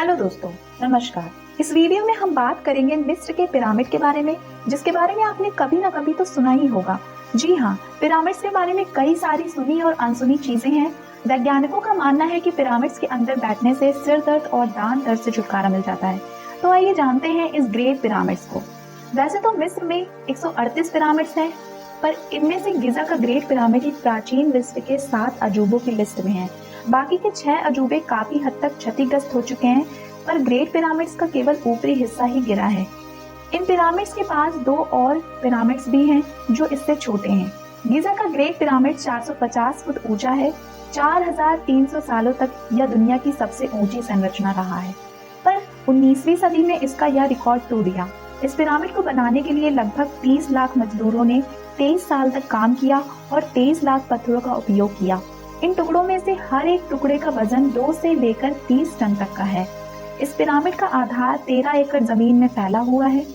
Hello दोस्तों, नमस्कार। इस वीडियो में हम बात करेंगे मिस्र के पिरामिड के बारे में, जिसके बारे में आपने कभी ना कभी तो सुना ही होगा। जी हाँ, पिरामिड्स के बारे में कई सारी सुनी और अनसुनी चीजें हैं। वैज्ञानिकों का मानना है कि पिरामिड्स के अंदर बैठने से सिर दर्द और दांत दर्द से छुटकारा मिल जाता है। तो आइए जानते हैं इस ग्रेट पिरामिड्स को। वैसे तो मिस्र में 138 पिरामिड्स हैं, पर इनमें से गिजा का ग्रेट पिरामिड एक प्राचीन विश्व के 7 अजूबों की लिस्ट में है। बाकी के 6 अजूबे काफी हद तक क्षतिग्रस्त हो चुके हैं, पर ग्रेट पिरामिड्स का केवल ऊपरी हिस्सा ही गिरा है। इन पिरामिड्स के पास 2 और पिरामिड्स भी हैं जो इससे छोटे हैं। गिजा का ग्रेट पिरामिड 450 फुट ऊंचा है। 4300 सालों तक यह दुनिया की सबसे ऊंची संरचना रहा है, पर 19वीं सदी में इसका यह रिकॉर्ड टूट गया। इस पिरामिड को बनाने के लिए लगभग 30 लाख मजदूरों ने 23 साल तक काम किया और 23 लाख पत्थरों का उपयोग किया। इन टुकड़ों में से हर एक टुकड़े का वजन 2 से लेकर 30 टन तक का है। इस पिरामिड का आधार 13 एकड़ जमीन में फैला हुआ है।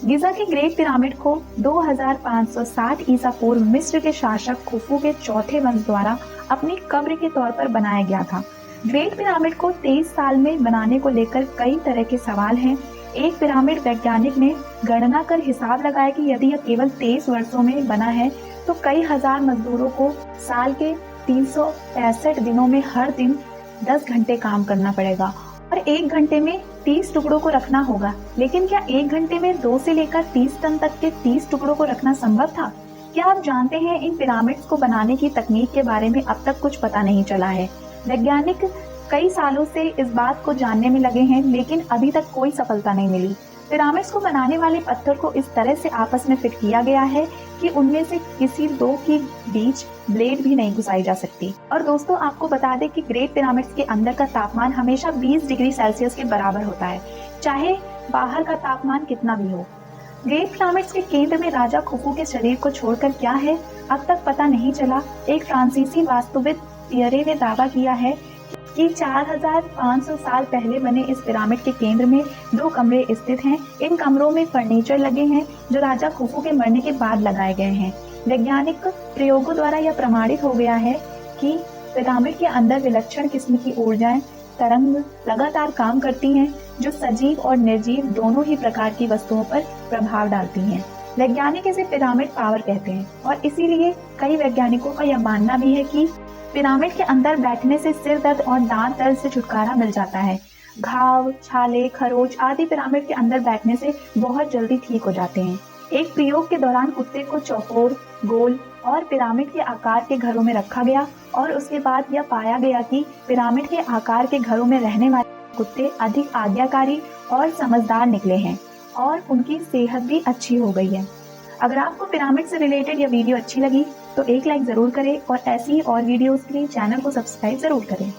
गिजा के ग्रेट पिरामिड को 2560 ईसा पूर्व मिस्र के शासक खुफू के चौथे वंश द्वारा अपनी कब्र के तौर पर बनाया गया था। ग्रेट पिरामिड को 23 साल में बनाने को लेकर कई तरह के सवाल हैं। एक पिरामिड वैज्ञानिक ने गणना कर हिसाब लगाया कि यदि यह केवल 23 वर्षों में बना है तो कई हजार मजदूरों को साल के 365 दिनों में हर दिन 10 घंटे काम करना पड़ेगा और 1 घंटे में 30 टुकड़ों को रखना होगा। लेकिन क्या 1 घंटे में 2 से लेकर 30 टन तक के 30 टुकड़ों को रखना संभव था? क्या आप जानते हैं इन पिरामिड्स को बनाने की तकनीक के बारे में अब तक कुछ पता नहीं चला है। वैज्ञानिक कई सालों से इस बात को जानने में लगे हैं, लेकिन अभी तक कोई सफलता नहीं मिली। पिरामिड्स को बनाने वाले पत्थर को इस तरह से आपस में फिट किया गया है कि उनमें से किसी 2 के बीच ब्लेड भी नहीं घुसाई जा सकती। और दोस्तों, आपको बता दें कि ग्रेट पिरामिड्स के अंदर का तापमान हमेशा 20 डिग्री सेल्सियस के बराबर होता है, चाहे बाहर का तापमान कितना भी हो। ग्रेट पिरामिड्स के केंद्र में राजा खुफू के शरीर को छोड़कर क्या है, अब तक पता नहीं चला। एक फ्रांसीसी वास्तुविद पियरे ने दावा किया है कि 4500 साल पहले बने इस पिरामिड के केंद्र में 2 कमरे स्थित हैं। इन कमरों में फर्नीचर लगे हैं जो राजा खुफू के मरने के बाद लगाए गए हैं। वैज्ञानिक प्रयोगों द्वारा यह प्रमाणित हो गया है कि पिरामिड के अंदर विलक्षण किस्म की ऊर्जाएं तरंग लगातार काम करती हैं, जो सजीव और निर्जीव दोनों ही प्रकार की वस्तुओं पर प्रभाव डालती हैं। वैज्ञानिक इसे पिरामिड पावर कहते हैं और इसीलिए कई वैज्ञानिकों का यह मानना भी है कि पिरामिड के अंदर बैठने से सिर दर्द और दांत दर्द से छुटकारा मिल जाता है। घाव, छाले, खरोच आदि पिरामिड के अंदर बैठने से बहुत जल्दी ठीक हो जाते हैं। एक प्रयोग के दौरान कुत्ते को चौकोर, गोल और पिरामिड के आकार के घरों में रखा गया और उसके बाद यह पाया गया कि पिरामिड के आकार के घरों में रहने वाले कुत्ते अधिक आज्ञाकारी और समझदार निकले हैं और उनकी सेहत भी अच्छी हो गई है। अगर आपको पिरामिड से रिलेटेड यह वीडियो अच्छी लगी तो एक लाइक जरूर करें और ऐसी ही और वीडियोस के लिए चैनल को सब्सक्राइब जरूर करें।